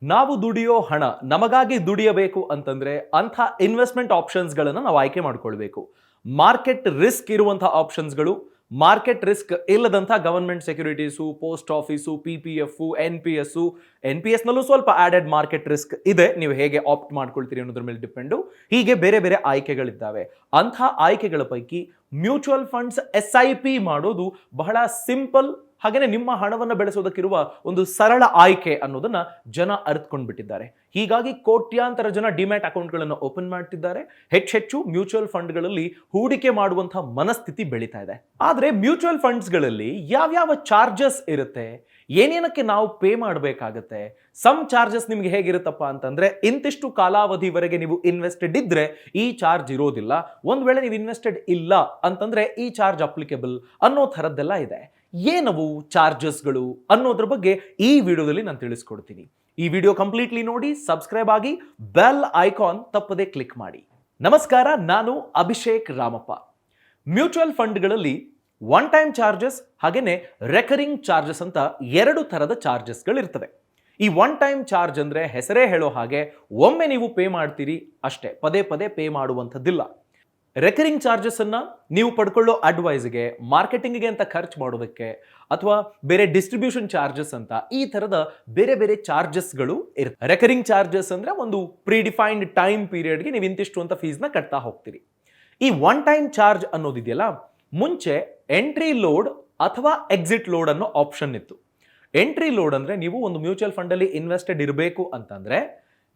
ನಾವು ದುಡಿಯೋ ಹಣ ನಮಗಾಗಿ ದುಡಿಯಬೇಕು ಅಂತಂದ್ರೆ ಅಂಥ ಇನ್ವೆಸ್ಟ್ಮೆಂಟ್ ಆಪ್ಷನ್ಸ್ಗಳನ್ನು ನಾವು ಆಯ್ಕೆ ಮಾಡ್ಕೊಳ್ಬೇಕು. ಮಾರ್ಕೆಟ್ ರಿಸ್ಕ್ ಇರುವಂತಹ ಆಪ್ಷನ್ಸ್ಗಳು, ಮಾರ್ಕೆಟ್ ರಿಸ್ಕ್ ಇಲ್ಲದಂಥ government securities, post office, PPF, NPS ನಲ್ಲೂ ಸ್ವಲ್ಪ ಆಡೆಡ್ ಮಾರ್ಕೆಟ್ ರಿಸ್ಕ್ ಇದೆ. ನೀವು ಹೇಗೆ ಆಪ್ಟ್ ಮಾಡ್ಕೊಳ್ತೀರಿ ಅನ್ನೋದ್ರ ಮೇಲೆ ಡಿಪೆಂಡು. ಹೀಗೆ ಬೇರೆ ಬೇರೆ ಆಯ್ಕೆಗಳಿದ್ದಾವೆ. ಅಂಥ ಆಯ್ಕೆಗಳ ಪೈಕಿ ಮ್ಯೂಚುವಲ್ ಫಂಡ್ಸ್ SIP ಮಾಡೋದು ಬಹಳ ಸಿಂಪಲ್, ಹಾಗೇನೆ ನಿಮ್ಮ ಹಣವನ್ನು ಬೆಳೆಸೋದಕ್ಕಿರುವ ಒಂದು ಸರಳ ಆಯ್ಕೆ ಅನ್ನೋದನ್ನ ಜನ ಅರಿತುಕೊಂಡ್ಬಿಟ್ಟಿದ್ದಾರೆ. ಹೀಗಾಗಿ ಕೋಟ್ಯಾಂತರ ಜನ ಡಿಮ್ಯಾಟ್ ಅಕೌಂಟ್ಗಳನ್ನು ಓಪನ್ ಮಾಡ್ತಿದ್ದಾರೆ. ಹೆಚ್ಚೆಚ್ಚು ಮ್ಯೂಚುವಲ್ ಫಂಡ್ಗಳಲ್ಲಿ ಹೂಡಿಕೆ ಮಾಡುವಂತಹ ಮನಸ್ಥಿತಿ ಬೆಳೀತಾ ಇದೆ. ಆದ್ರೆ ಮ್ಯೂಚುವಲ್ ಫಂಡ್ಸ್ಗಳಲ್ಲಿ ಯಾವ್ಯಾವ ಚಾರ್ಜಸ್ ಇರುತ್ತೆ, ಏನೇನಕ್ಕೆ ನಾವು ಪೇ ಮಾಡಬೇಕಾಗತ್ತೆ, ಸಮ್ ಚಾರ್ಜಸ್ ನಿಮ್ಗೆ ಹೇಗಿರುತ್ತಪ್ಪ ಅಂತಂದ್ರೆ ಇಂತಿಷ್ಟು ಕಾಲಾವಧಿವರೆಗೆ ನೀವು ಇನ್ವೆಸ್ಟೆಡ್ ಇದ್ರೆ ಈ ಚಾರ್ಜ್ ಇರೋದಿಲ್ಲ, ಒಂದ್ ವೇಳೆ ನೀವು ಇನ್ವೆಸ್ಟೆಡ್ ಇಲ್ಲ ಅಂತಂದ್ರೆ ಈ ಚಾರ್ಜ್ ಅಪ್ಲಿಕೇಬಲ್ ಅನ್ನೋ ಥರದ್ದೆಲ್ಲ ಇದೆ. ಏನವು ಚಾರ್ಜಸ್ಗಳು ಅನ್ನೋದ್ರ ಬಗ್ಗೆ ಈ ವಿಡಿಯೋದಲ್ಲಿ ನಾನು ತಿಳಿಸ್ಕೊಡ್ತೀನಿ. ಈ ವಿಡಿಯೋ ಕಂಪ್ಲೀಟ್ಲಿ ನೋಡಿ, ಸಬ್ಸ್ಕ್ರೈಬ್ ಆಗಿ, ಬೆಲ್ ಐಕಾನ್ ತಪ್ಪದೆ ಕ್ಲಿಕ್ ಮಾಡಿ. ನಮಸ್ಕಾರ, ನಾನು ಅಭಿಷೇಕ್ ರಾಮಪ್ಪ. ಮ್ಯೂಚುವಲ್ ಫಂಡ್ಗಳಲ್ಲಿ ಒನ್ ಟೈಮ್ ಚಾರ್ಜಸ್ ಹಾಗೇನೆ ರೆಕರಿಂಗ್ ಚಾರ್ಜಸ್ ಅಂತ ಎರಡು ಥರದ ಚಾರ್ಜಸ್ಗಳಿರ್ತವೆ. ಈ ಒನ್ ಟೈಮ್ ಚಾರ್ಜ್ ಅಂದ್ರೆ ಹೆಸರೇ ಹೇಳೋ ಹಾಗೆ ಒಮ್ಮೆ ನೀವು ಪೇ ಮಾಡ್ತೀರಿ ಅಷ್ಟೇ, ಪದೇ ಪದೇ ಪೇ ಮಾಡುವಂಥದ್ದಿಲ್ಲ. ರೆಕರಿಂಗ್ ಚಾರ್ಜಸ್ ಅನ್ನ ನೀವು ಪಡ್ಕೊಳ್ಳೋ ಅಡ್ವೈಸ್ಗೆ, ಮಾರ್ಕೆಟಿಂಗ್ಗೆ ಅಂತ ಖರ್ಚು ಮಾಡೋದಕ್ಕೆ, ಅಥವಾ ಬೇರೆ ಡಿಸ್ಟ್ರಿಬ್ಯೂಷನ್ ಚಾರ್ಜಸ್ ಅಂತ ಈ ತರದ ಬೇರೆ ಬೇರೆ ಚಾರ್ಜಸ್ಗಳು ಇರುತ್ತೆ. ರೆಕರಿಂಗ್ ಚಾರ್ಜಸ್ ಅಂದ್ರೆ ಒಂದು ಪ್ರಿಡಿಫೈನ್ಡ್ ಟೈಮ್ ಪೀರಿಯಡ್ಗೆ ನೀವು ಇಂತಿಷ್ಟು ಅಂತ ಫೀಸ್ನ ಕಟ್ತಾ ಹೋಗ್ತೀರಿ. ಈ ಒನ್ ಟೈಮ್ ಚಾರ್ಜ್ ಅನ್ನೋದಿದೆಯಲ್ಲ, ಮುಂಚೆ ಎಂಟ್ರಿ ಲೋಡ್ ಅಥವಾ ಎಕ್ಸಿಟ್ ಲೋಡ್ ಅನ್ನೋ ಆಪ್ಷನ್ ಇತ್ತು. ಎಂಟ್ರಿ ಲೋಡ್ ಅಂದ್ರೆ ನೀವು ಒಂದು ಮ್ಯೂಚುವಲ್ ಫಂಡ್ ಅಲ್ಲಿ ಇನ್ವೆಸ್ಟೆಡ್ ಇರಬೇಕು ಅಂತಂದ್ರೆ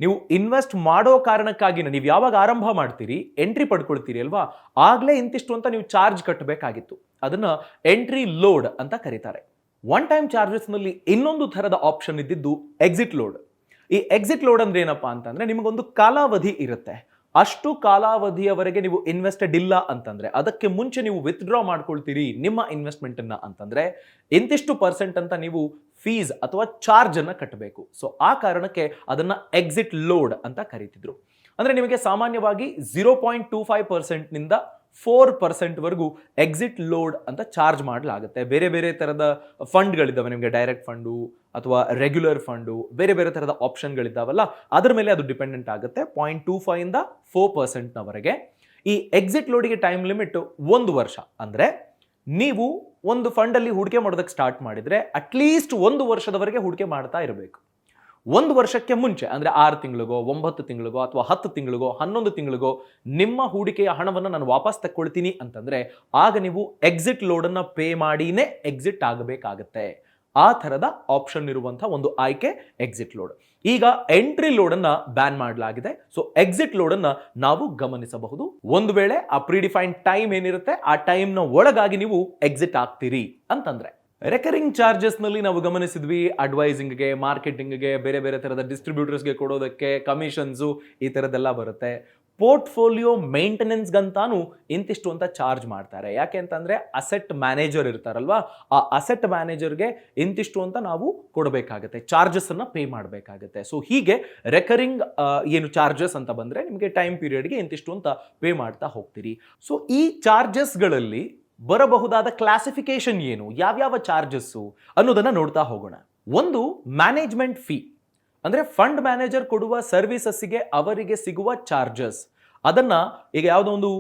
ನೀವು ಇನ್ವೆಸ್ಟ್ ಮಾಡೋ ಕಾರಣಕ್ಕಾಗಿ ನೀವು ಯಾವಾಗ ಆರಂಭ ಮಾಡ್ತೀರಿ, ಎಂಟ್ರಿ ಪಡ್ಕೊಳ್ತೀರಿ ಅಲ್ವಾ, ಆಗ್ಲೇ ಇಂತಿಷ್ಟು ಅಂತ ನೀವು ಚಾರ್ಜ್ ಕಟ್ಟಬೇಕಾಗಿತ್ತು. ಅದನ್ನ ಎಂಟ್ರಿ ಲೋಡ್ ಅಂತ ಕರೀತಾರೆ. ಒನ್ ಟೈಮ್ ಚಾರ್ಜಸ್ ನಲ್ಲಿ ಇನ್ನೊಂದು ಥರದ ಆಪ್ಷನ್ ಇದ್ದಿದ್ದು ಎಕ್ಸಿಟ್ ಲೋಡ್. ಈ ಎಕ್ಸಿಟ್ ಲೋಡ್ ಅಂದ್ರೆ ಏನಪ್ಪಾ ಅಂತಂದ್ರೆ ನಿಮಗೊಂದು ಕಾಲಾವಧಿ ಇರುತ್ತೆ. ಅಷ್ಟು ಕಾಲಾವಧಿಯವರೆಗೆ ನೀವು ಇನ್ವೆಸ್ಟೆಡ್ ಇಲ್ಲ ಅಂತಂದ್ರೆ, ಅದಕ್ಕೆ ಮುಂಚೆ ನೀವು ವಿತ್ಡ್ರಾ ಮಾಡ್ಕೊಳ್ತೀರಿ ನಿಮ್ಮ ಇನ್ವೆಸ್ಟ್ಮೆಂಟ್ ಅನ್ನ ಅಂತಂದ್ರೆ ಇಂತಿಷ್ಟು ಪರ್ಸೆಂಟ್ ಅಂತ ನೀವು ಫೀಸ್ ಅಥವಾ ಚಾರ್ಜ್ ಅನ್ನ ಕಟ್ಟಬೇಕು. ಸೊ ಆ ಕಾರಣಕ್ಕೆ ಅದನ್ನ ಎಕ್ಸಿಟ್ ಲೋಡ್ ಅಂತ ಕರೀತಿದ್ರು. ಅಂದ್ರೆ ನಿಮಗೆ ಸಾಮಾನ್ಯವಾಗಿ 0.25% ನಿಂದ 4% ವರೆಗೂ ಎಕ್ಸಿಟ್ ಲೋಡ್ ಅಂತ ಚಾರ್ಜ್ ಮಾಡಲಾಗುತ್ತೆ. ಬೇರೆ ಬೇರೆ ತರದ ಫಂಡ್ಗಳಿದ್ದಾವೆ, ನಿಮಗೆ ಡೈರೆಕ್ಟ್ ಫಂಡು ಅಥವಾ ರೆಗ್ಯುಲರ್ ಫಂಡು, ಬೇರೆ ಬೇರೆ ತರದ ಆಪ್ಷನ್ಗಳಿದ್ದಾವಲ್ಲ, ಅದರ ಮೇಲೆ ಅದು ಡಿಪೆಂಡೆಂಟ್ ಆಗುತ್ತೆ. 0.25 ಇಂದ 4%ನವರೆಗೆ. ಈ ಎಕ್ಸಿಟ್ ಲೋಡಿಗೆ ಟೈಮ್ ಲಿಮಿಟ್ 1 ವರ್ಷ. ಅಂದ್ರೆ ನೀವು ಒಂದು ಫಂಡ್ ಅಲ್ಲಿ ಹೂಡಿಕೆ ಮಾಡೋದಕ್ಕೆ ಸ್ಟಾರ್ಟ್ ಮಾಡಿದ್ರೆ ಅಟ್ಲೀಸ್ಟ್ 1 ವರ್ಷದವರೆಗೆ ಹೂಡಿಕೆ ಮಾಡ್ತಾ ಇರಬೇಕು. 1 ವರ್ಷಕ್ಕೆ ಮುಂಚೆ ಅಂದ್ರೆ 6 ತಿಂಗಳಿಗೋ, 9 ತಿಂಗಳಿಗೋ, ಅಥವಾ 10 ತಿಂಗಳಿಗೋ, 11 ತಿಂಗಳಿಗೋ ನಿಮ್ಮ ಹೂಡಿಕೆಯ ಹಣವನ್ನು ನಾನು ವಾಪಸ್ ತಕ್ಕೊಳ್ತೀನಿ ಅಂತಂದ್ರೆ ಆಗ ನೀವು ಎಕ್ಸಿಟ್ ಲೋಡ್ ಅನ್ನ ಪೇ ಮಾಡಿನೇ ಎಕ್ಸಿಟ್ ಆಗಬೇಕಾಗತ್ತೆ. ಆ ಥರದ ಆಪ್ಷನ್ ಇರುವಂತಹ ಒಂದು ಆಯ್ಕೆ ಎಕ್ಸಿಟ್ ಲೋಡ್. ಈಗ ಎಂಟ್ರಿ ಲೋಡ್ ಅನ್ನ ಬ್ಯಾನ್ ಮಾಡಲಾಗಿದೆ. ಸೊ ಎಕ್ಸಿಟ್ ಲೋಡ್ ಅನ್ನ ನಾವು ಗಮನಿಸಬಹುದು. ಒಂದು ವೇಳೆ ಆ ಪ್ರಿಡಿಫೈನ್ಡ್ ಟೈಮ್ ಏನಿರುತ್ತೆ ಆ ಟೈಮ್ ನ ಒಳಗಾಗಿ ನೀವು ಎಕ್ಸಿಟ್ ಆಗ್ತೀರಿ ಅಂತಂದ್ರೆ. ರೆಕರಿಂಗ್ ಚಾರ್ಜಸ್ ನಲ್ಲಿ ನಾವು ಗಮನಿಸಿದ್ವಿ, ಅಡ್ವೈಸಿಂಗ್ಗೆ, ಮಾರ್ಕೆಟಿಂಗ್ಗೆ, ಬೇರೆ ಬೇರೆ ತರದ ಡಿಸ್ಟ್ರಿಬ್ಯೂಟರ್ಸ್ಗೆ ಕೊಡೋದಕ್ಕೆ ಕಮಿಷನ್ಸು, ಈ ತರದೆಲ್ಲ ಬರುತ್ತೆ. ಪೋರ್ಟ್ಫೋಲಿಯೋ ಮೇಂಟೆನೆನ್ಸ್ಗಂತಾನು ಇಂತಿಷ್ಟು ಅಂತ ಚಾರ್ಜ್ ಮಾಡ್ತಾರೆ. ಯಾಕೆ ಅಂತಂದ್ರೆ ಅಸೆಟ್ ಮ್ಯಾನೇಜರ್ ಇರ್ತಾರಲ್ವಾ, ಆ ಅಸೆಟ್ ಮ್ಯಾನೇಜರ್ಗೆ ಇಂತಿಷ್ಟು ಅಂತ ನಾವು ಕೊಡಬೇಕಾಗತ್ತೆ, ಚಾರ್ಜಸ್ ಅನ್ನ ಪೇ ಮಾಡಬೇಕಾಗತ್ತೆ. ಸೊ ಹೀಗೆ ರೆಕರಿಂಗ್ ಏನು ಚಾರ್ಜಸ್ ಅಂತ ಬಂದ್ರೆ ನಿಮಗೆ ಟೈಮ್ ಪೀರಿಯಡ್ಗೆ ಇಂತಿಷ್ಟು ಅಂತ ಪೇ ಮಾಡ್ತಾ ಹೋಗ್ತೀರಿ. ಸೊ ಈ ಚಾರ್ಜಸ್ಗಳಲ್ಲಿ ಬರಬಹುದಾದ ಕ್ಲಾಸಿಫಿಕೇಶನ್ ಏನು, ಯಾವ್ಯಾವ ಚಾರ್ಜಸ್ಸು ಅನ್ನೋದನ್ನ ನೋಡ್ತಾ ಹೋಗೋಣ. ಒಂದು ಮ್ಯಾನೇಜ್ಮೆಂಟ್ ಫೀ, ಅಂದ್ರೆ ಫಂಡ್ ಮ್ಯಾನೇಜರ್ ಕೊಡುವ ಸರ್ವಿಸಸ್ಗೆ ಅವರಿಗೆ ಸಿಗುವ ಚಾರ್ಜಸ್. ಅದನ್ನ ಈಗ ಯಾವುದೋ ಒಂದು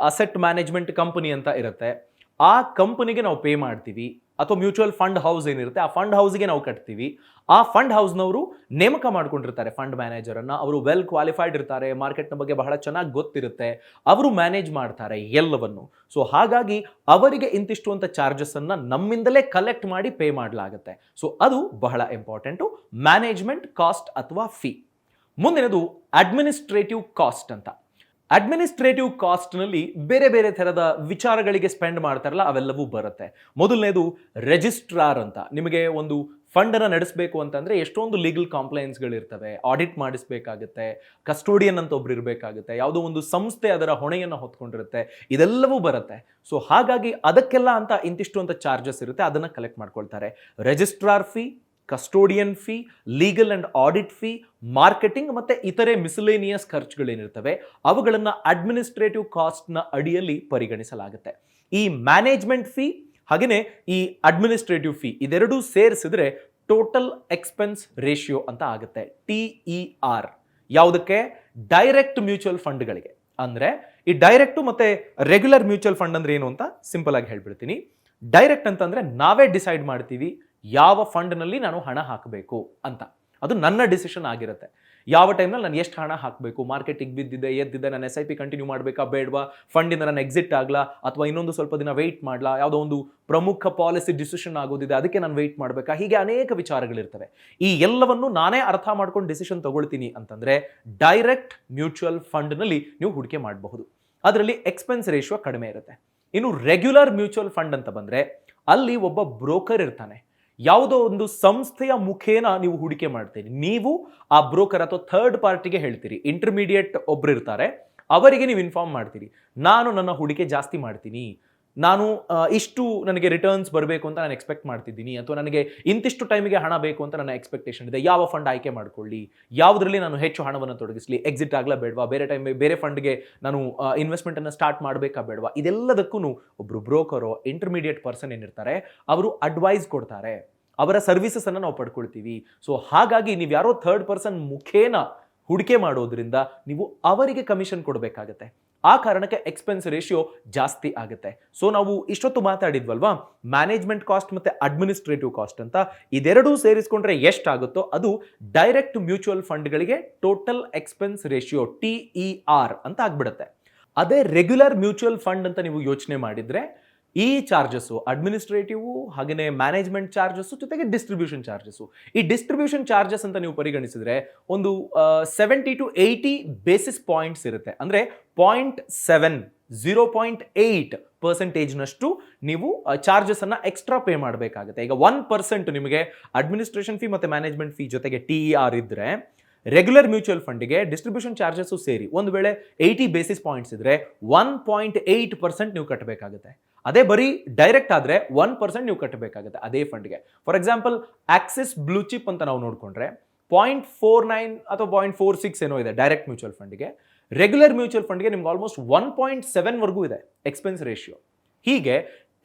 ಅಸೆಟ್ ಮ್ಯಾನೇಜ್ಮೆಂಟ್ ಕಂಪನಿ ಅಂತ ಇರುತ್ತೆ, ಆ ಕಂಪನಿಗೆ ನಾವು ಪೇ ಮಾಡ್ತೀವಿ. ಅಥವಾ ಮ್ಯೂಚುವಲ್ ಫಂಡ್ ಹೌಸ್ ಏನಿರುತ್ತೆ ಆ ಫಂಡ್ ಹೌಸ್ಗೆ ನಾವು ಕಟ್ತೀವಿ. ಆ ಫಂಡ್ ಹೌಸ್ನವರು ನೇಮಕ ಮಾಡ್ಕೊಂಡಿರ್ತಾರೆ ಫಂಡ್ ಮ್ಯಾನೇಜರ್ ಅನ್ನ. ಅವರು ವೆಲ್ ಕ್ವಾಲಿಫೈಡ್ ಇರ್ತಾರೆ, ಮಾರ್ಕೆಟ್ನ ಬಗ್ಗೆ ಬಹಳ ಚೆನ್ನಾಗಿ ಗೊತ್ತಿರುತ್ತೆ, ಅವರು ಮ್ಯಾನೇಜ್ ಮಾಡ್ತಾರೆ ಎಲ್ಲವನ್ನು. ಸೊ ಹಾಗಾಗಿ ಅವರಿಗೆ ಇಂತಿಷ್ಟು ಅಂತ ಚಾರ್ಜಸ್ ಅನ್ನ ನಮ್ಮಿಂದಲೇ ಕಲೆಕ್ಟ್ ಮಾಡಿ ಪೇ ಮಾಡಲಾಗುತ್ತೆ. ಸೊ ಅದು ಬಹಳ ಇಂಪಾರ್ಟೆಂಟು, ಮ್ಯಾನೇಜ್ಮೆಂಟ್ ಕಾಸ್ಟ್ ಅಥವಾ ಫೀ. ಮುಂದಿನದು ಅಡ್ಮಿನಿಸ್ಟ್ರೇಟಿವ್ ಕಾಸ್ಟ್ ಅಂತ. ಅಡ್ಮಿನಿಸ್ಟ್ರೇಟಿವ್ ಕಾಸ್ಟ್ ನಲ್ಲಿ ಬೇರೆ ಬೇರೆ ತರದ ವಿಚಾರಗಳಿಗೆ ಸ್ಪೆಂಡ್ ಮಾಡ್ತಾರಲ್ಲ ಅವೆಲ್ಲವೂ ಬರುತ್ತೆ. ಮೊದಲನೇದು ರಿಜಿಸ್ಟ್ರಾರ್ ಅಂತ. ನಿಮಗೆ ಒಂದು ಫಂಡ್ ಅನ್ನ ನಡೆಸಬೇಕು ಅಂತಂದ್ರೆ ಎಷ್ಟೊಂದು ಲೀಗಲ್ ಕಾಂಪ್ಲೈನ್ಸ್ಗಳಿರ್ತವೆ, ಆಡಿಟ್ ಮಾಡಿಸ್ಬೇಕಾಗುತ್ತೆ, ಕಸ್ಟೋಡಿಯನ್ ಅಂತ ಒಬ್ರು ಇರಬೇಕಾಗುತ್ತೆ, ಯಾವುದೋ ಒಂದು ಸಂಸ್ಥೆ ಅದರ ಹೊಣೆಯನ್ನು ಹೊತ್ಕೊಂಡಿರುತ್ತೆ, ಇದೆಲ್ಲವೂ ಬರುತ್ತೆ. ಸೊ ಹಾಗಾಗಿ ಅದಕ್ಕೆಲ್ಲ ಅಂತ ಇಂತಿಷ್ಟು ಅಂತ ಚಾರ್ಜಸ್ ಇರುತ್ತೆ, ಅದನ್ನ ಕಲೆಕ್ಟ್ ಮಾಡ್ಕೊಳ್ತಾರೆ. Registrar fee, custodian fee, legal and audit fee, marketing ಮತ್ತೆ ಇತರೆ ಮಿಸಲೇನಿಯಸ್ ಖರ್ಚುಗಳೇನಿರ್ತವೆ ಅವುಗಳನ್ನ ಅಡ್ಮಿನಿಸ್ಟ್ರೇಟಿವ್ ಕಾಸ್ಟ್ನ ಅಡಿಯಲ್ಲಿ ಪರಿಗಣಿಸಲಾಗುತ್ತೆ. ಈ ಮ್ಯಾನೇಜ್ಮೆಂಟ್ ಫೀ ಹಾಗೆಯೇ ಈ ಅಡ್ಮಿನಿಸ್ಟ್ರೇಟಿವ್ ಫೀ ಇದೆರಡೂ ಸೇರಿಸಿದ್ರೆ ಟೋಟಲ್ ಎಕ್ಸ್ಪೆನ್ಸ್ ರೇಷಿಯೋ ಅಂತ ಆಗುತ್ತೆ, TER. ಯಾವುದಕ್ಕೆ? ಡೈರೆಕ್ಟ್ ಮ್ಯೂಚುವಲ್ ಫಂಡ್ಗಳಿಗೆ. ಅಂದ್ರೆ ಈ ಡೈರೆಕ್ಟ್ ಮತ್ತೆ ರೆಗ್ಯುಲರ್ ಮ್ಯೂಚುವಲ್ ಫಂಡ್ ಅಂದ್ರೆ ಏನು ಅಂತ ಸಿಂಪಲ್ ಆಗಿ ಹೇಳ್ಬಿಡ್ತೀನಿ. ಡೈರೆಕ್ಟ್ ಅಂತಂದ್ರೆ ನಾವೇ ಡಿಸೈಡ್ ಮಾಡ್ತೀವಿ ಯಾವ ಫಂಡ್ ನಲ್ಲಿ ನಾನು ಹಣ ಹಾಕಬೇಕು ಅಂತ. ಅದು ನನ್ನ ಡಿಸಿಷನ್ ಆಗಿರುತ್ತೆ. ಯಾವ ಟೈಮ್ನಲ್ಲಿ ನಾನು ಎಷ್ಟು ಹಣ ಹಾಕಬೇಕು, ಮಾರ್ಕೆಟಿಗೆ ಬಿದ್ದಿದೆ ಎದ್ದಿದೆ, ನಾನು SIP ಕಂಟಿನ್ಯೂ ಮಾಡಬೇಕಾ ಬೇಡವಾ, ಫಂಡಿಂದ ನಾನು ಎಕ್ಸಿಟ್ ಆಗಲಾ ಅಥವಾ ಇನ್ನೊಂದು ಸ್ವಲ್ಪ ದಿನ ವೆಯ್ಟ್ ಮಾಡಲಾ, ಯಾವುದೋ ಒಂದು ಪ್ರಮುಖ ಪಾಲಿಸಿ ಡಿಸಿಷನ್ ಆಗೋದಿದೆ ಅದಕ್ಕೆ ನಾನು ವೆಯ್ಟ್ ಮಾಡಬೇಕಾ, ಹೀಗೆ ಅನೇಕ ವಿಚಾರಗಳಿರ್ತವೆ. ಈ ಎಲ್ಲವನ್ನು ನಾನೇ ಅರ್ಥ ಮಾಡ್ಕೊಂಡು ಡಿಸಿಷನ್ ತಗೊಳ್ತೀನಿ ಅಂತಂದ್ರೆ ಡೈರೆಕ್ಟ್ ಮ್ಯೂಚುವಲ್ ಫಂಡ್ನಲ್ಲಿ ನೀವು ಹೂಡಿಕೆ ಮಾಡಬಹುದು. ಅದರಲ್ಲಿ ಎಕ್ಸ್ಪೆನ್ಸ್ ರೇಷಿಯೋ ಕಡಿಮೆ ಇರುತ್ತೆ. ಇನ್ನು ರೆಗ್ಯುಲರ್ ಮ್ಯೂಚುವಲ್ ಫಂಡ್ ಅಂತ ಬಂದ್ರೆ ಅಲ್ಲಿ ಒಬ್ಬ ಬ್ರೋಕರ್ ಇರ್ತಾನೆ. ಯಾವುದೋ ಒಂದು ಸಂಸ್ಥೆಯ ಮುಖೇನ ನೀವು ಹೂಡಿಕೆ ಮಾಡ್ತೀರಿ. ನೀವು ಆ ಬ್ರೋಕರ್ ಅಥವಾ ಥರ್ಡ್ ಪಾರ್ಟಿಗೆ ಹೇಳ್ತೀರಿ, ಇಂಟರ್ಮೀಡಿಯೇಟ್ ಒಬ್ರು ಇರ್ತಾರೆ, ಅವರಿಗೆ ನೀವು ಇನ್ಫಾರ್ಮ್ ಮಾಡ್ತೀರಿ, ನಾನು ನನ್ನ ಹೂಡಿಕೆ ಜಾಸ್ತಿ ಮಾಡ್ತೀನಿ, ನಾನು ಇಷ್ಟು ನನಗೆ ರಿಟರ್ನ್ಸ್ ಬರಬೇಕು ಅಂತ ನಾನು ಎಕ್ಸ್ಪೆಕ್ಟ್ ಮಾಡ್ತಿದ್ದೀನಿ, ಅಥವಾ ನನಗೆ ಇಂತಿಷ್ಟು ಟೈಮಿಗೆ ಹಣ ಬೇಕು ಅಂತ ನನ್ನ ಎಕ್ಸ್ಪೆಕ್ಟೇಷನ್ ಇದೆ, ಯಾವ ಫಂಡ್ ಆಯ್ಕೆ ಮಾಡ್ಕೊಳ್ಳಿ, ಯಾವುದರಲ್ಲಿ ನಾನು ಹೆಚ್ಚು ಹಣವನ್ನು ತೊಡಗಿಸಲಿ, ಎಕ್ಸಿಟ್ ಆಗಲಾ ಬೇಡವಾ, ಬೇರೆ ಫಂಡ್ಗೆ ನಾನು ಇನ್ವೆಸ್ಟ್ಮೆಂಟ್ ಅನ್ನು ಸ್ಟಾರ್ಟ್ ಮಾಡಬೇಕಾ ಬೇಡವಾ, ಇದೆಲ್ಲದಕ್ಕೂ ಒಬ್ರು ಬ್ರೋಕರೋ ಇಂಟರ್ಮೀಡಿಯೇಟ್ ಪರ್ಸನ್ ಏನಿರ್ತಾರೆ ಅವರು ಅಡ್ವೈಸ್ ಕೊಡ್ತಾರೆ. ಅವರ ಸರ್ವಿಸಸ್ ಅನ್ನು ನಾವು ಪಡ್ಕೊಳ್ತೀವಿ. ಸೊ ಹಾಗಾಗಿ ನೀವು ಯಾರೋ ಥರ್ಡ್ ಪರ್ಸನ್ ಮುಖೇನ ಹೂಡಿಕೆ ಮಾಡೋದ್ರಿಂದ ನೀವು ಅವರಿಗೆ ಕಮಿಷನ್ ಕೊಡಬೇಕಾಗತ್ತೆ. ಆ ಕಾರಣಕ್ಕೆ ಎಕ್ಸ್ಪೆನ್ಸ್ ರೇಷಿಯೋ ಜಾಸ್ತಿ ಆಗುತ್ತೆ. ಸೊ ನಾವು ಇಷ್ಟೊತ್ತು ಮಾತಾಡಿದ್ವಲ್ವಾ, ಮ್ಯಾನೇಜ್ಮೆಂಟ್ ಕಾಸ್ಟ್ ಮತ್ತೆ ಅಡ್ಮಿನಿಸ್ಟ್ರೇಟಿವ್ ಕಾಸ್ಟ್ ಅಂತ, ಇದೆರಡೂ ಸೇರಿಸ್ಕೊಂಡ್ರೆ ಎಷ್ಟಾಗುತ್ತೋ ಅದು ಡೈರೆಕ್ಟ್ ಮ್ಯೂಚುವಲ್ ಫಂಡ್ಗಳಿಗೆ ಟೋಟಲ್ ಎಕ್ಸ್ಪೆನ್ಸ್ ರೇಷಿಯೋ TER ಅಂತ ಆಗ್ಬಿಡುತ್ತೆ. ಅದೇ ರೆಗ್ಯುಲರ್ ಮ್ಯೂಚುವಲ್ ಫಂಡ್ ಅಂತ ನೀವು ಯೋಚನೆ ಮಾಡಿದ್ರೆ ಈ ಚಾರ್ಜಸ್ಸು ಅಡ್ಮಿನಿಸ್ಟ್ರೇಟಿವ್ ಹಾಗೆಯೇ ಮ್ಯಾನೇಜ್ಮೆಂಟ್ ಚಾರ್ಜಸ್ಸು ಜೊತೆಗೆ ಡಿಸ್ಟ್ರಿಬ್ಯೂಷನ್ ಚಾರ್ಜಸ್ಸು, ಈ ಡಿಸ್ಟ್ರಿಬ್ಯೂಷನ್ ಚಾರ್ಜಸ್ ಅಂತ ನೀವು ಪರಿಗಣಿಸಿದ್ರೆ ಒಂದು 70 to 80 ಬೇಸಿಸ್ ಪಾಯಿಂಟ್ಸ್ ಇರುತ್ತೆ. ಅಂದರೆ 0.8% ನೀವು ಚಾರ್ಜಸ್ ಅನ್ನ ಎಕ್ಸ್ಟ್ರಾ ಪೇ ಮಾಡಬೇಕಾಗುತ್ತೆ. ಈಗ 1% ನಿಮಗೆ ಅಡ್ಮಿನಿಸ್ಟ್ರೇಷನ್ ಫೀ ಮತ್ತೆ ಮ್ಯಾನೇಜ್ಮೆಂಟ್ ಫೀ ಜೊತೆಗೆ TER ಇದ್ರೆ, ರೆಗ್ಯುಲರ್ ಮ್ಯೂಚುವಲ್ ಫಂಡ್ಗೆ ಡಿಸ್ಟ್ರಿಬ್ಯೂಷನ್ ಚಾರ್ಜಸ್ಸು ಸೇರಿ ಒಂದು ವೇಳೆ 80 ಬೇಸಿಸ್ ಪಾಯಿಂಟ್ಸ್ ಇದ್ರೆ 1.8% ನೀವು ಕಟ್ಟಬೇಕಾಗುತ್ತೆ. ಅದೇ ಬರೀ ಡೈರೆಕ್ಟ್ ಆದ್ರೆ 1% ನೀವು ಕಟ್ಟಬೇಕಾಗುತ್ತೆ ಅದೇ ಫಂಡ್ಗೆ. For example Axis blue chip ಅಂತ ನಾವು ನೋಡ್ಕೊಂಡ್ರೆ 0.49 ಅಥವಾ 0.46 ಏನೋ ಇದೆ ಡೈರೆಕ್ಟ್ ಮ್ಯೂಚುವಲ್ ಫಂಡ್ಗೆ. ರೆಗ್ಯುಲರ್ ಮ್ಯೂಚುವಲ್ ಫಂಡ್ಗೆ ನಿಮ್ಗೆ ಆಲ್ಮೋಸ್ಟ್ 1.7 ವರೆಗೂ ಇದೆ ಎಕ್ಸ್ಪೆನ್ಸ್ ರೇಷಿಯೋ. ಹೀಗೆ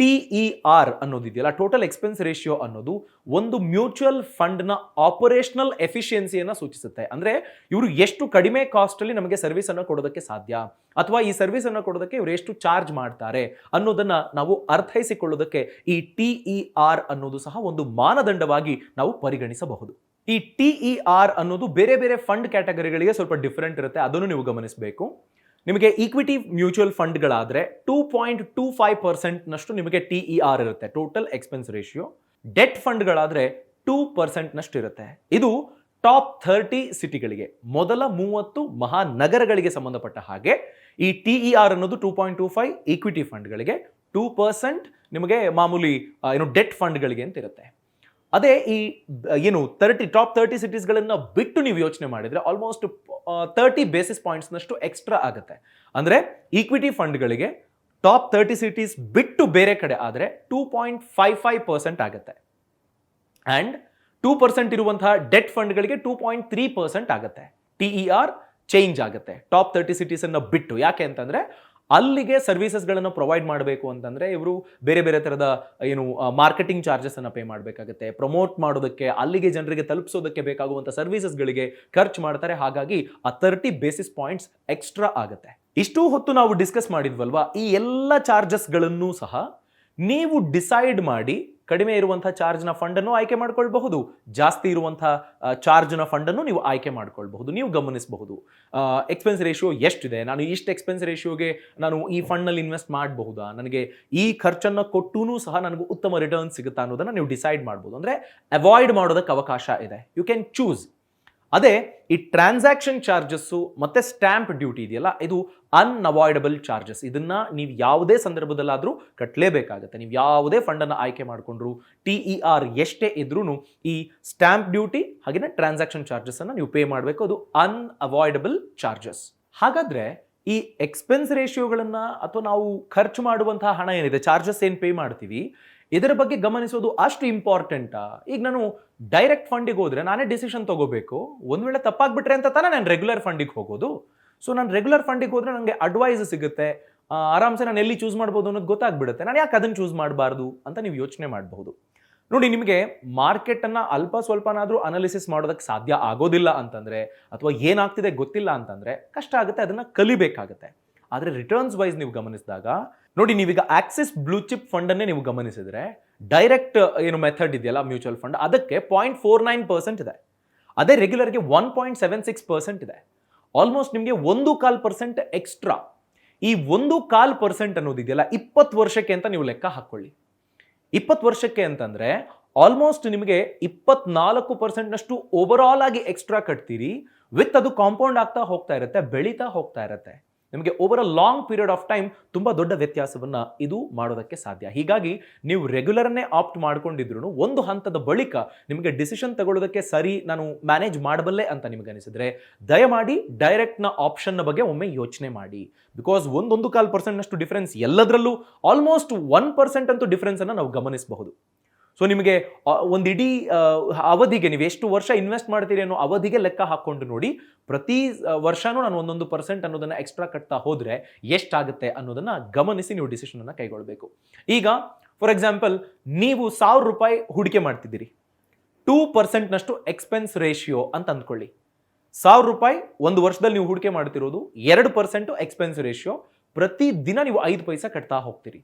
TER ಅನ್ನೋದಿದೆಯಲ್ಲ, ಟೋಟಲ್ ಎಕ್ಸ್ಪೆನ್ಸ್ ರೇಷಿಯೋ ಅನ್ನೋದು ಒಂದು ಮ್ಯೂಚುವಲ್ ಫಂಡ್ನ ಆಪರೇಷನಲ್ ಎಫಿಷಿಯನ್ಸಿಯನ್ನು ಸೂಚಿಸುತ್ತೆ. ಅಂದರೆ ಇವರು ಎಷ್ಟು ಕಡಿಮೆ ಕಾಸ್ಟಲ್ಲಿ ನಮಗೆ ಸರ್ವಿಸ್ ಅನ್ನು ಕೊಡೋದಕ್ಕೆ ಸಾಧ್ಯ, ಅಥವಾ ಈ ಸರ್ವಿಸ್ ಅನ್ನು ಕೊಡೋದಕ್ಕೆ ಇವರು ಎಷ್ಟು ಚಾರ್ಜ್ ಮಾಡ್ತಾರೆ ಅನ್ನೋದನ್ನ ನಾವು ಅರ್ಥೈಸಿಕೊಳ್ಳೋದಕ್ಕೆ ಈ TER ಅನ್ನೋದು ಸಹ ಒಂದು ಮಾನದಂಡವಾಗಿ ನಾವು ಪರಿಗಣಿಸಬಹುದು. ಈ TER ಅನ್ನೋದು ಬೇರೆ ಬೇರೆ ಫಂಡ್ ಕ್ಯಾಟಗರಿಗಳಿಗೆ ಸ್ವಲ್ಪ ಡಿಫರೆಂಟ್ ಇರುತ್ತೆ, ಅದನ್ನು ನೀವು ಗಮನಿಸಬೇಕು. ನಿಮಗೆ ಈಕ್ವಿಟಿ ಮ್ಯೂಚುವಲ್ ಫಂಡ್ಗಳಾದರೆ 2.25% ನಷ್ಟು ನಿಮಗೆ TER ಇರುತ್ತೆ, ಟೋಟಲ್ ಎಕ್ಸ್ಪೆನ್ಸ್ ರೇಷಿಯೋ. ಡೆಟ್ ಫಂಡ್ಗಳಾದರೆ 2% ನಷ್ಟು ಇರುತ್ತೆ. ಇದು ಟಾಪ್ 30 ಸಿಟಿಗಳಿಗೆ, ಮೊದಲ 30 ಮಹಾನಗರಗಳಿಗೆ ಸಂಬಂಧಪಟ್ಟ ಹಾಗೆ ಈ TER ಅನ್ನೋದು 2.25 ಈಕ್ವಿಟಿ ಫಂಡ್ಗಳಿಗೆ, 2% ನಿಮಗೆ ಮಾಮೂಲಿ ಡೆಟ್ ಫಂಡ್ಗಳಿಗೆ ಅಂತ ಇರುತ್ತೆ. ಅದೇ ಈ ಟಾಪ್ 30 ಸಿಟೀಸ್ಗಳನ್ನು ಬಿಟ್ಟು ನೀವು ಯೋಚನೆ ಮಾಡಿದ್ರೆ ಆಲ್ಮೋಸ್ಟ್ 30 ಬೇಸಿಸ್ ಪಾಯಿಂಟ್ಸ್ನಷ್ಟು ಎಕ್ಸ್ಟ್ರಾ ಆಗುತ್ತೆ. ಅಂದರೆ ಈಕ್ವಿಟಿ ಫಂಡ್ಗಳಿಗೆ ಟಾಪ್ 30 ಸಿಟೀಸ್ ಬಿಟ್ಟು ಬೇರೆ ಕಡೆ ಆದರೆ 2.55% ಆಗುತ್ತೆ. ಆ್ಯಂಡ್ 2% ಇರುವಂತಹ ಡೆಟ್ ಫಂಡ್ಗಳಿಗೆ 2.3% ಆಗುತ್ತೆ. TER ಚೇಂಜ್ ಆಗುತ್ತೆ ಟಾಪ್ 30 ಸಿಟೀಸನ್ನು ಬಿಟ್ಟು. ಯಾಕೆ ಅಂತಂದರೆ ಅಲ್ಲಿಗೆ ಸರ್ವಿಸಸ್ಗಳನ್ನು ಪ್ರೊವೈಡ್ ಮಾಡಬೇಕು ಅಂತಂದರೆ ಇವರು ಬೇರೆ ಬೇರೆ ಥರದ ಮಾರ್ಕೆಟಿಂಗ್ ಚಾರ್ಜಸನ್ನು ಪೇ ಮಾಡಬೇಕಾಗುತ್ತೆ, ಪ್ರಮೋಟ್ ಮಾಡೋದಕ್ಕೆ, ಅಲ್ಲಿಗೆ ಜನರಿಗೆ ತಲುಪಿಸೋದಕ್ಕೆ ಬೇಕಾಗುವಂಥ ಸರ್ವಿಸಸ್ಗಳಿಗೆ ಖರ್ಚು ಮಾಡ್ತಾರೆ. ಹಾಗಾಗಿ ಆ 30 ಬೇಸಿಸ್ ಪಾಯಿಂಟ್ಸ್ ಎಕ್ಸ್ಟ್ರಾ ಆಗುತ್ತೆ. ಇಷ್ಟು ಹೊತ್ತು ನಾವು ಡಿಸ್ಕಸ್ ಮಾಡಿದ್ವಲ್ವಾ, ಈ ಎಲ್ಲ ಚಾರ್ಜಸ್ಗಳನ್ನು ಸಹ ನೀವು ಡಿಸೈಡ್ ಮಾಡಿ ಕಡಿಮೆ ಇರುವಂತಹ ಚಾರ್ಜ್ನ ಫಂಡನ್ನು ಆಯ್ಕೆ ಮಾಡ್ಕೊಳ್ಬಹುದು, ಜಾಸ್ತಿ ಇರುವಂತಹ ಚಾರ್ಜ್ನ ಫಂಡನ್ನು ನೀವು ಆಯ್ಕೆ ಮಾಡ್ಕೊಳ್ಬಹುದು. ನೀವು ಗಮನಿಸಬಹುದು ಎಕ್ಸ್ಪೆನ್ಸ್ ರೇಷಿಯೋ ಎಷ್ಟಿದೆ, ನಾನು ಇಷ್ಟು ಎಕ್ಸ್ಪೆನ್ಸ್ ರೇಷಿಯೋಗೆ ನಾನು ಈ ಫಂಡ್ನಲ್ಲಿ ಇನ್ವೆಸ್ಟ್ ಮಾಡಬಹುದಾ, ನನಗೆ ಈ ಖರ್ಚನ್ನು ಕೊಟ್ಟೂ ಸಹ ನನಗೆ ಉತ್ತಮ ರಿಟರ್ನ್ ಸಿಗುತ್ತಾ ಅನ್ನೋದನ್ನು ನೀವು ಡಿಸೈಡ್ ಮಾಡ್ಬೋದು. ಅಂದರೆ ಅವಾಯ್ಡ್ ಮಾಡೋದಕ್ಕೆ ಅವಕಾಶ ಇದೆ, ಯು ಕ್ಯಾನ್ ಚೂಸ್. ಅದೇ ಈ ಟ್ರಾನ್ಸಾಕ್ಷನ್ ಚಾರ್ಜಸ್ಸು ಮತ್ತೆ ಸ್ಟ್ಯಾಂಪ್ ಡ್ಯೂಟಿ ಇದೆಯಲ್ಲ, ಇದು ಅನ್ಅವಾಯ್ಡಬಲ್ ಚಾರ್ಜಸ್. ಇದನ್ನ ನೀವು ಯಾವುದೇ ಸಂದರ್ಭದಲ್ಲಾದರೂ ಕಟ್ಟಲೇಬೇಕಾಗುತ್ತೆ. ನೀವು ಯಾವುದೇ ಫಂಡನ್ನು ಆಯ್ಕೆ ಮಾಡಿಕೊಂಡ್ರು, TER ಎಷ್ಟೇ ಇದ್ರೂ ಈ ಸ್ಟ್ಯಾಂಪ್ ಡ್ಯೂಟಿ ಹಾಗೆಯೇ ಟ್ರಾನ್ಸಾಕ್ಷನ್ ಚಾರ್ಜಸ್ ಅನ್ನು ನೀವು ಪೇ ಮಾಡಬೇಕು. ಅದು ಅನ್ಅವಾಯ್ಡಬಲ್ ಚಾರ್ಜಸ್. ಹಾಗಾದ್ರೆ ಈ ಎಕ್ಸ್ಪೆನ್ಸ್ ರೇಷಿಯೋಗಳನ್ನ ಅಥವಾ ನಾವು ಖರ್ಚು ಮಾಡುವಂತಹ ಹಣ ಏನಿದೆ, ಚಾರ್ಜಸ್ ಏನು ಪೇ ಮಾಡ್ತೀವಿ, ಇದರ ಬಗ್ಗೆ ಗಮನಿಸೋದು ಅಷ್ಟು ಇಂಪಾರ್ಟೆಂಟಾ? ಈಗ ನಾನು ಡೈರೆಕ್ಟ್ ಫಂಡಿಗೆ ಹೋದ್ರೆ ನಾನೇ ಡಿಸಿಷನ್ ತಗೋಬೇಕು. ಒಂದು ವೇಳೆ ತಪ್ಪಾಗ್ಬಿಟ್ರೆ ಅಂತ ತಾನೇ ನಾನು ರೆಗ್ಯುಲರ್ ಫಂಡಿಗೆ ಹೋಗೋದು. ಸೊ ನಾನು ರೆಗ್ಯುಲರ್ ಫಂಡಿಗೆ ಹೋದ್ರೆ ನನಗೆ ಅಡ್ವೈಸ್ ಸಿಗುತ್ತೆ, ಆರಾಮ್ಸೆ ನಾನು ಎಲ್ಲಿ ಚೂಸ್ ಮಾಡ್ಬೋದು ಅನ್ನೋದು ಗೊತ್ತಾಗ್ಬಿಡುತ್ತೆ. ನಾನು ಯಾಕೆ ಅದನ್ನು ಚೂಸ್ ಮಾಡಬಾರ್ದು ಅಂತ ನೀವು ಯೋಚನೆ ಮಾಡಬಹುದು. ನೋಡಿ, ನಿಮಗೆ ಮಾರ್ಕೆಟನ್ನು ಅಲ್ಪ ಸ್ವಲ್ಪನಾದರೂ ಅನಾಲಿಸಿಸ್ ಮಾಡೋದಕ್ಕೆ ಸಾಧ್ಯ ಆಗೋದಿಲ್ಲ ಅಂತಂದರೆ, ಅಥವಾ ಏನಾಗ್ತಿದೆ ಗೊತ್ತಿಲ್ಲ ಅಂತಂದರೆ ಕಷ್ಟ ಆಗುತ್ತೆ, ಅದನ್ನು ಕಲಿಬೇಕಾಗುತ್ತೆ. ಆದರೆ ರಿಟರ್ನ್ಸ್ ವೈಸ್ ನೀವು ಗಮನಿಸಿದಾಗ ನೋಡಿ, ನೀವೀಗ ಆಕ್ಸಿಸ್ ಬ್ಲೂ ಚಿಪ್ ಫಂಡನ್ನೇ ನೀವು ಗಮನಿಸಿದರೆ ಡೈರೆಕ್ಟ್ ಏನು ಮೆಥಡ್ ಇದೆಯಲ್ಲ ಮ್ಯೂಚುವಲ್ ಫಂಡ್, ಅದಕ್ಕೆ 0.49% ಇದೆ. ಅದೇ ರೆಗ್ಯುಲರ್ಗೆ 1.76% ಇದೆ. ಆಲ್ಮೋಸ್ಟ್ ನಿಮಗೆ 1.25% ಎಕ್ಸ್ಟ್ರಾ. ಈ 1.25% ಅನ್ನೋದಿದೆಯಲ್ಲ 20 ವರ್ಷಕ್ಕೆ ಅಂತ ನೀವು ಲೆಕ್ಕ ಹಾಕ್ಕೊಳ್ಳಿ. 20 ವರ್ಷಕ್ಕೆ ಅಂತಂದ್ರೆ ಆಲ್ಮೋಸ್ಟ್ ನಿಮಗೆ 24%ನಷ್ಟು ಓವರ್ ಆಲ್ ಆಗಿ ಎಕ್ಸ್ಟ್ರಾ ಕಟ್ತೀರಿ. ವಿತ್ ಅದು ಕಾಂಪೌಂಡ್ ಆಗ್ತಾ ಹೋಗ್ತಾ ಇರುತ್ತೆ, ಬೆಳೀತಾ ಹೋಗ್ತಾ ಇರುತ್ತೆ. ನಿಮಗೆ over a long period of time ತುಂಬಾ ದೊಡ್ಡ ವ್ಯತ್ಯಾಸವನ್ನ ಇದು ಮಾಡೋದಕ್ಕೆ ಸಾಧ್ಯ. ಹೀಗಾಗಿ ನೀವು ರೆಗ್ಯುಲರ್ನೇ ಆಪ್ಟ್ ಮಾಡ್ಕೊಂಡಿದ್ರು ಒಂದು ಹಂತದ ಬಳಿಕ ನಿಮಗೆ ಡಿಸಿಷನ್ ತಗೊಳ್ಳೋದಕ್ಕೆ ಸರಿ, ನಾನು ಮ್ಯಾನೇಜ್ ಮಾಡಬಲ್ಲೆ ಅಂತ ನಿಮಗೆ ಅನಿಸಿದ್ರೆ ದಯಮಾಡಿ ಡೈರೆಕ್ಟ್ನ ಆಪ್ಷನ್ನ ಬಗ್ಗೆ ಒಮ್ಮೆ ಯೋಚನೆ ಮಾಡಿ. ಬಿಕಾಸ್ 1.25% ಡಿಫರೆನ್ಸ್ ಎಲ್ಲದರಲ್ಲೂ ಆಲ್ಮೋಸ್ಟ್ 1% ಅಂತೂ ಡಿಫರೆನ್ಸ್ ಅನ್ನು ನಾವು ಗಮನಿಸಬಹುದು. ಸೊ ನಿಮಗೆ ಒಂದು ಇಡೀ ಅವಧಿಗೆ ನೀವು ಎಷ್ಟು ವರ್ಷ ಇನ್ವೆಸ್ಟ್ ಮಾಡ್ತೀರಿ ಅನ್ನೋ ಅವಧಿಗೆ ಲೆಕ್ಕ ಹಾಕ್ಕೊಂಡು ನೋಡಿ, ಪ್ರತಿ ವರ್ಷನೂ ನಾನು 1% ಅನ್ನೋದನ್ನ ಎಕ್ಸ್ಟ್ರಾ ಕಟ್ತಾ ಹೋದ್ರೆ ಎಷ್ಟಾಗುತ್ತೆ ಅನ್ನೋದನ್ನ ಗಮನಿಸಿ ನೀವು ಡಿಸಿಷನ್ ಅನ್ನ ಕೈಗೊಳ್ಳಬೇಕು. ಈಗ ಫಾರ್ ಎಕ್ಸಾಂಪಲ್, ನೀವು ₹1,000 ಹೂಡಿಕೆ ಮಾಡ್ತಿದ್ದೀರಿ, 2% ನಷ್ಟು ಎಕ್ಸ್ಪೆನ್ಸ್ ರೇಷಿಯೋ ಅಂತ ಅಂದ್ಕೊಳ್ಳಿ. ₹1,000 ಒಂದು ವರ್ಷದಲ್ಲಿ ನೀವು ಹೂಡಿಕೆ ಮಾಡ್ತಿರೋದು, 2% ಎಕ್ಸ್ಪೆನ್ಸ್ ರೇಷಿಯೋ, ಪ್ರತಿ ದಿನ ನೀವು 5 ಪೈಸೆ ಕಟ್ತಾ ಹೋಗ್ತೀರಿ.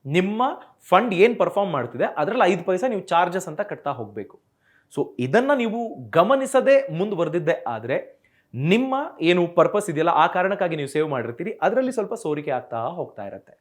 ನಿಮ್ಮ ಫಂಡ್ ಏನು ಪರ್ಫಾರ್ಮ್ ಮಾಡ್ತಿದೆ ಅದರಲ್ಲಿ 5 ಪೈಸೆ ನೀವು ಚಾರ್ಜಸ್ ಅಂತ ಕಟ್ತಾ ಹೋಗಬೇಕು. ಸೊ ಇದನ್ನ ನೀವು ಗಮನಿಸದೆ ಮುಂದುವರೆದಿದ್ದೆ ಆದರೆ ನಿಮ್ಮ ಏನು ಪರ್ಪಸ್ ಇದೆಯಲ್ಲ ಆ ಕಾರಣಕ್ಕಾಗಿ ನೀವು ಸೇವ್ ಮಾಡಿರ್ತೀರಿ, ಅದರಲ್ಲಿ ಸ್ವಲ್ಪ ಸೋರಿಕೆ ಆಗ್ತಾ ಹೋಗ್ತಾ ಇರುತ್ತೆ.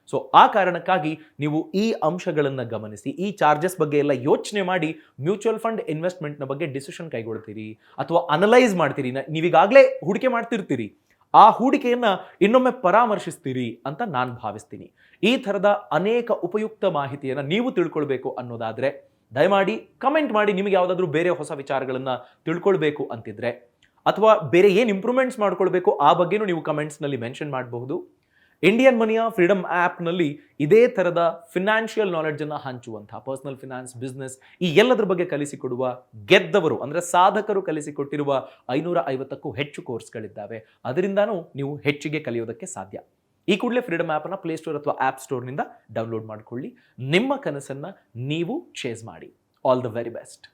ಸೊ ಆ ಕಾರಣಕ್ಕಾಗಿ ನೀವು ಈ ಅಂಶಗಳನ್ನು ಗಮನಿಸಿ, ಈ ಚಾರ್ಜಸ್ ಬಗ್ಗೆ ಎಲ್ಲ ಯೋಚನೆ ಮಾಡಿ ಮ್ಯೂಚುವಲ್ ಫಂಡ್ ಇನ್ವೆಸ್ಟ್ಮೆಂಟ್ನ ಬಗ್ಗೆ ಡಿಸಿಷನ್ ಕೈಗೊಳ್ತೀರಿ ಅಥವಾ ಅನಲೈಸ್ ಮಾಡ್ತೀರಿ. ನೀವೀಗಾಗಲೇ ಹೂಡಿಕೆ ಮಾಡ್ತಿರ್ತೀರಿ, ಆ ಹೂಡಿಕೆಯನ್ನ ಇನ್ನೊಮ್ಮೆ ಪರಾಮರ್ಶಿಸ್ತೀರಿ ಅಂತ ನಾನು ಭಾವಿಸ್ತೀನಿ. ಈ ಥರದ ಅನೇಕ ಉಪಯುಕ್ತ ಮಾಹಿತಿಯನ್ನು ನೀವು ತಿಳ್ಕೊಳ್ಬೇಕು ಅನ್ನೋದಾದ್ರೆ ದಯಮಾಡಿ ಕಮೆಂಟ್ ಮಾಡಿ. ನಿಮಗೆ ಯಾವುದಾದ್ರೂ ಬೇರೆ ಹೊಸ ವಿಚಾರಗಳನ್ನು ತಿಳ್ಕೊಳ್ಬೇಕು ಅಂತಿದ್ರೆ ಅಥವಾ ಬೇರೆ ಏನು ಇಂಪ್ರೂವ್ಮೆಂಟ್ಸ್ ಮಾಡ್ಕೊಳ್ಬೇಕು ಆ ಬಗ್ಗೆನೂ ನೀವು ಕಮೆಂಟ್ಸ್ನಲ್ಲಿ ಮೆನ್ಷನ್ ಮಾಡಬಹುದು. ಇಂಡಿಯನ್ ಮನಿಯ ಫ್ರೀಡಮ್ ಆ್ಯಪ್ನಲ್ಲಿ ಇದೇ ಥರದ ಫಿನಾನ್ಷಿಯಲ್ ನಾಲೆಡ್ಜನ್ನು ಹಂಚುವಂತಹ ಪರ್ಸನಲ್ ಫಿನಾನ್ಸ್, ಬಿಸ್ನೆಸ್ ಈ ಎಲ್ಲದರ ಬಗ್ಗೆ ಕಲಿಸಿಕೊಡುವ ಗೆದ್ದವರು ಅಂದರೆ ಸಾಧಕರು ಕಲಿಸಿಕೊಟ್ಟಿರುವ 550ಕ್ಕೂ ಹೆಚ್ಚು ಕೋರ್ಸ್ಗಳಿದ್ದಾವೆ. ಅದರಿಂದನೂ ನೀವು ಹೆಚ್ಚಿಗೆ ಕಲಿಯೋದಕ್ಕೆ ಸಾಧ್ಯ. ಈ ಕೂಡಲೇ ಫ್ರೀಡಮ್ ಆ್ಯಪನ್ನು ಪ್ಲೇಸ್ಟೋರ್ ಅಥವಾ ಆ್ಯಪ್ ಸ್ಟೋರ್ನಿಂದ ಡೌನ್ಲೋಡ್ ಮಾಡಿಕೊಳ್ಳಿ. ನಿಮ್ಮ ಕನಸನ್ನು ನೀವು ಚೇಸ್ ಮಾಡಿ. All the very best.